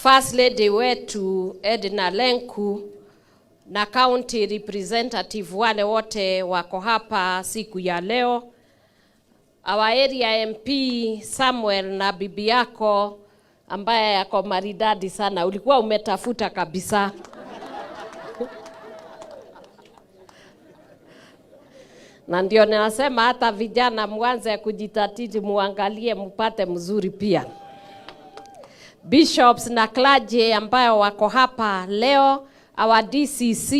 First Lady wetu Edna Lenku na county representative wale wote wako hapa siku ya leo. Our area MP Samuel na bibi yako ambaye yako maridadi sana, ulikuwa umetafuta kabisa. Na ndio ninasema hata vijana mwanze kujitatiti, muangalie mpate mzuri pia. Bishops na clergy ambao wako hapa leo, our DCC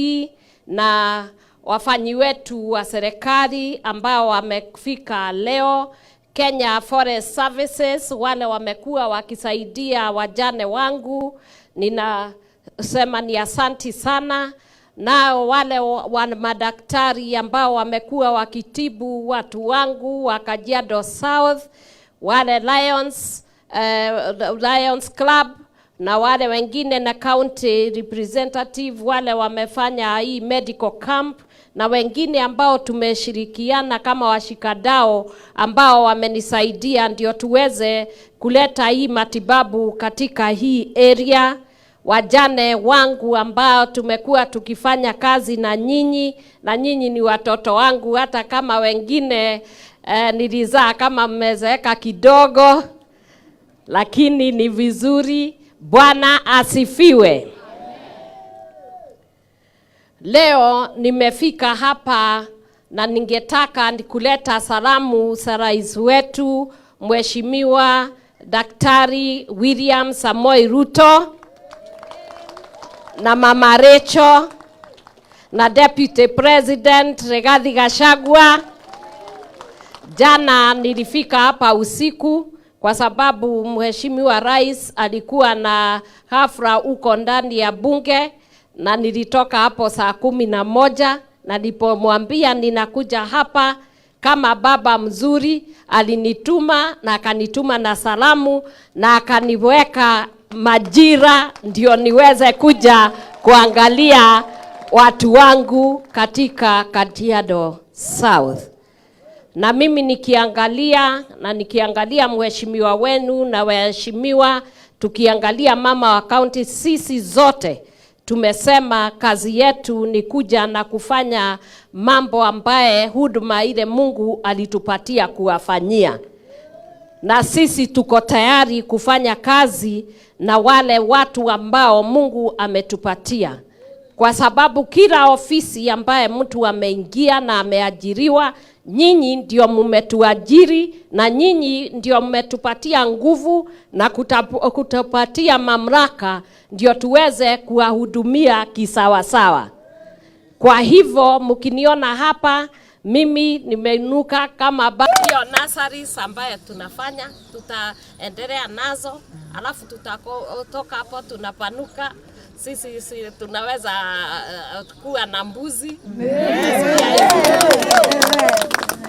na wafanyi wetu wa serikali ambao wamefika leo, Kenya Forest Services wale wamekuwa wakisaidia wajane wangu, ninasema ni asanti sana. Na wale madaktari ambao wamekuwa wakitibu watu wangu wa Kajiado South, wale Lions Club na wale wengine na county representative wale wamefanya hii medical camp, na wengine ambao tumeshirikiana kama washikadau ambao wamenisaidia ndio tuweze kuleta hii matibabu katika hii area. Wajane wangu ambao tumekuwa tukifanya kazi na nyinyi ni watoto wangu, hata kama wengine nilizaa kama mmezeeka kidogo, lakini ni vizuri. Bwana asifiwe. Leo nimefika hapa na ningetaka kuleta salamu za rais wetu Mheshimiwa Daktari William Samoei Ruto na Mama Rachel na Deputy President Rigathi Gachagua. Jana nilifika hapa usiku kwa sababu Mheshimiwa Rais alikuwa na hafla huko ndani ya bunge, na nilitoka hapo saa 11, na nilipomwambia ninakuja hapa kama baba mzuri, alinituma na akanituma na salamu na akaniweka majira ndio niweze kuja kuangalia watu wangu katika Kajiado South. Na mimi nikiangalia mheshimiwa wenu na waheshimiwa, tukiangalia mama wa county, sisi zote tumesema kazi yetu ni kuja na kufanya mambo ambaye huduma ile Mungu alitupatia kuwafanyia. Na sisi tuko tayari kufanya kazi na wale watu ambao Mungu ametupatia. Kwa sababu kila ofisi ambaye mtu ameingia na ameajiriwa, nyinyi ndio mmetuajiri na nyinyi ndio mmetupatia nguvu na kutupatia mamlaka ndio tuweze kuwahudumia kisawasawa. Kwa hivyo mkiniona hapa, mimi nimeinuka kama hiyo nurseries ambaye tunafanya, tutaendelea nazo, alafu tutatoka hapo tunapanuka. Sisi tunaweza kuwa na mbuzi.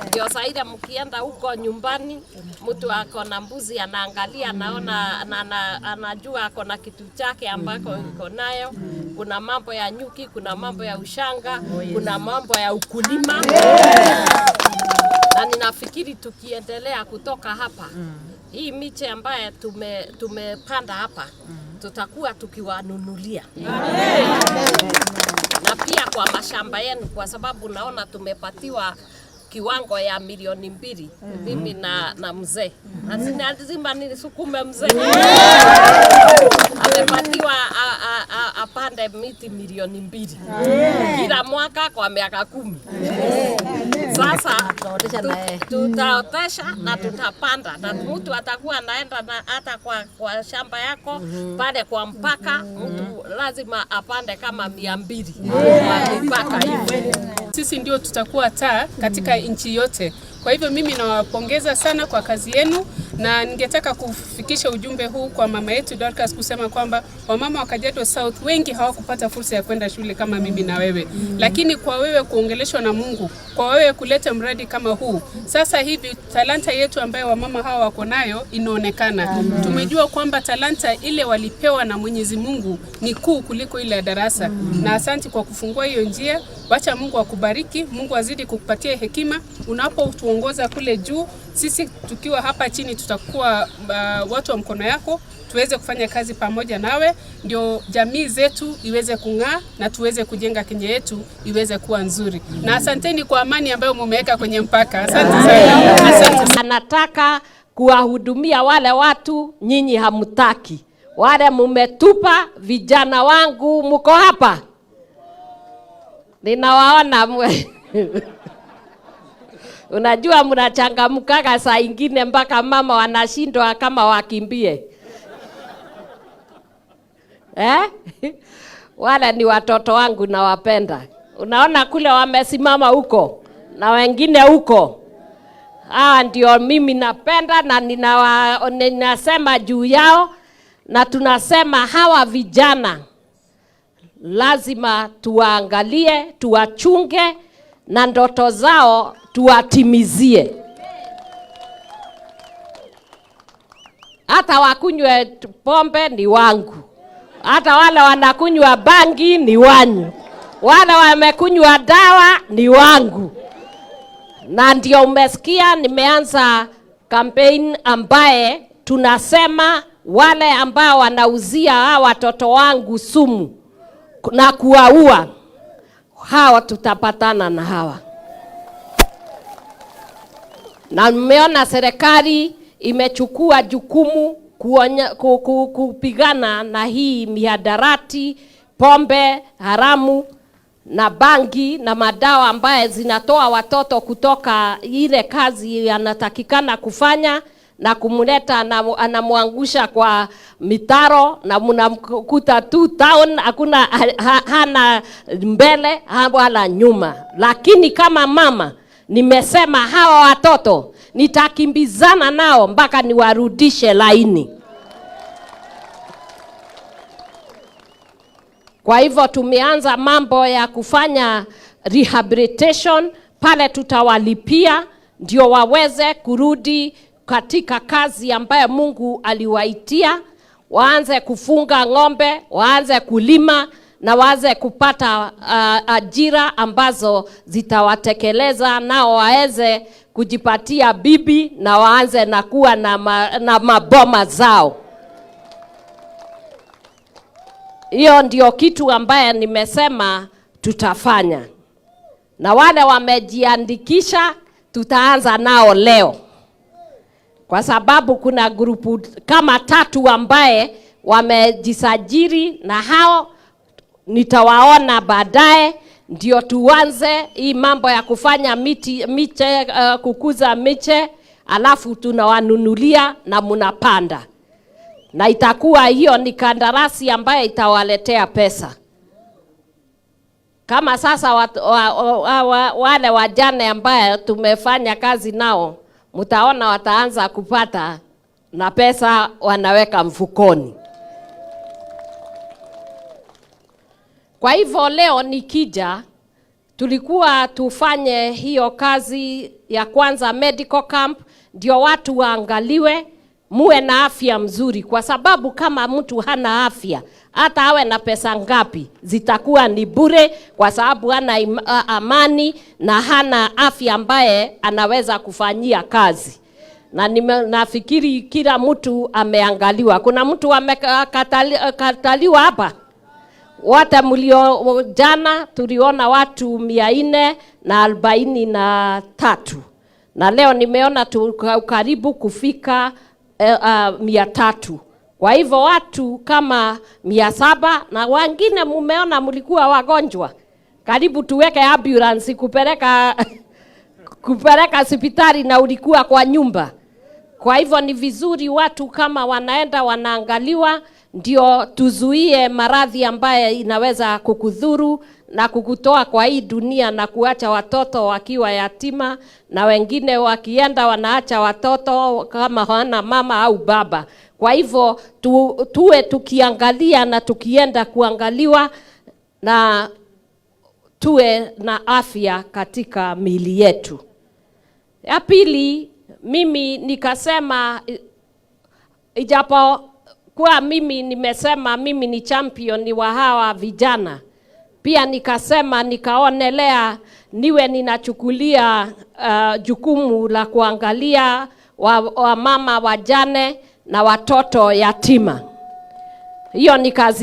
Ndio saida mkienda huko nyumbani, mtu ako na mbuzi anaangalia, anaona anajua ako na kitu chake ambako yuko nayo. Kuna mambo ya nyuki, kuna mambo ya ushanga, kuna mambo ya ukulima. Na ninafikiri tukiendelea kutoka hapa, hii miche ambaye tumepanda hapa, tutakuwa tukiwanunulia. Na pia kwa mashamba yenu, kwa sababu naona tumepatiwa kiwango ya milioni 2, mimi na mzee. Lazima nisukume mzee. Amepatiwa apande miti milioni 2 kila mwaka kwa miaka 10. Sasa tutaotesha na tutapanda, na mtu atakuwa anaenda na hata kwa shamba yako pale kwa mpaka, mtu lazima apande kama 200 kwa mpaka hivi. Sisi ndio tutakuwa taa katika nchi yote. Kwa hivyo mimi nawapongeza sana kwa kazi yenu, na ningetaka kufikisha ujumbe huu kwa mama yetu Dorcas kusema kwamba wamama wa Kajiado South wengi hawakupata fursa ya kwenda shule kama mimi na wewe. Lakini kwa wewe kuongeleshwa na Mungu, kwa wewe kuleta mradi kama huu, sasa hivi talanta yetu ambayo wamama hawa wako nayo inaonekana. Tumejua kwamba talanta ile walipewa na Mwenyezi Mungu ni kuu kuliko ile ya darasa. Na asante kwa kufungua hiyo njia. Wacha Mungu akubariki, Mungu azidi kukupatia hekima unapotuongoza kule juu. sisi tukiwa hapa chini tutakuwa watu wa mkono yako, tuweze kufanya kazi pamoja nawe, ndio jamii zetu iweze kung'aa na tuweze kujenga Kenya yetu iweze kuwa nzuri. Na asanteni kwa amani ambayo mumeweka kwenye mpaka. Asante sana. Asante. Anataka kuwahudumia wale watu nyinyi hamutaki. Wale mumetupa, vijana wangu mko hapa. Ninawaona unajua mnachangamkaga saa ingine mpaka mama wanashindwa kama wakimbie. Wale ni watoto wangu na wapenda. Unaona kule wamesimama huko na wengine huko. Ndio mimi napenda na ninasema juu yao, na tunasema hawa vijana lazima tuwaangalie, tuwachunge na ndoto zao tuwatimizie. Hata wakunywe pombe ni wangu. Hata wale wanakunywa bangi ni wanyu. Wale wamekunywa dawa ni wangu. Na ndio umesikia nimeanza campaign ambaye tunasema wale ambao wanauzia hawa watoto wangu sumu na kuwaua, hawa tutapatana na hawa. Na mmeona serikali imechukua jukumu kupigana na hii mihadarati, pombe haramu na bangi na madawa ambaye zinatoa watoto kutoka ile kazi yanatakikana kufanya na kumleta anamwangusha kwa mitaro, na mnamkuta tu town, hakuna hana mbele wala nyuma. Lakini kama mama nimesema hawa watoto nitakimbizana nao mpaka niwarudishe laini. Kwa hivyo tumeanza mambo ya kufanya rehabilitation pale, tutawalipia ndio waweze kurudi katika kazi ambayo Mungu aliwaitia, waanze kufunga ng'ombe, waanze kulima na waanze kupata ajira ambazo zitawatekeleza, nao waweze kujipatia bibi na waanze na kuwa na maboma zao. Hiyo ndio kitu ambaye nimesema tutafanya. Na wale wamejiandikisha tutaanza nao leo. Kwa sababu kuna grupu kama 3 ambaye wamejisajili, na hao nitawaona baadaye, ndio tuanze hii mambo ya kufanya miche, kukuza miche, alafu tunawanunulia na mnapanda. Na itakuwa hiyo ni kandarasi ambaye itawaletea pesa. Kama sasa wale wajane ambaye tumefanya kazi nao, mtaona wataanza kupata na pesa wanaweka mfukoni. Kwa hivyo leo nikija, tulikuwa tufanye hiyo kazi ya kwanza medical camp, ndio watu waangaliwe, muwe na afya mzuri, kwa sababu kama mtu hana afya, hata awe na pesa ngapi zitakuwa ni bure, kwa sababu hana amani na hana afya ambaye anaweza kufanyia kazi. Na nafikiri kila mtu ameangaliwa. Kuna mtu amekataliwa hapa? Wote mlio jana tuliona watu 443. Na leo nimeona karibu kufika 300. Kwa hivyo watu kama 700, na wengine mumeona mlikuwa wagonjwa. Karibu tuweke ambulance kupeleka hospitali na ulikuwa kwa nyumba. Kwa hivyo ni vizuri watu kama wanaenda wanaangaliwa, ndio tuzuie maradhi ambaye inaweza kukudhuru na kukutoa kwa hii dunia na kuacha watoto wakiwa yatima, na wengine wakienda wanaacha watoto kama hawana mama au baba. Kwa hivyo tuwe tukiangalia na tukienda kuangaliwa, na tuwe na afya katika miili yetu. Ya pili, mimi nikasema, ijapo kwa mimi nimesema mimi ni champion wa hawa vijana, Pia nikasema nikaonelea niwe ninachukulia jukumu la kuangalia wamama wajane na watoto yatima. Hiyo ni kazi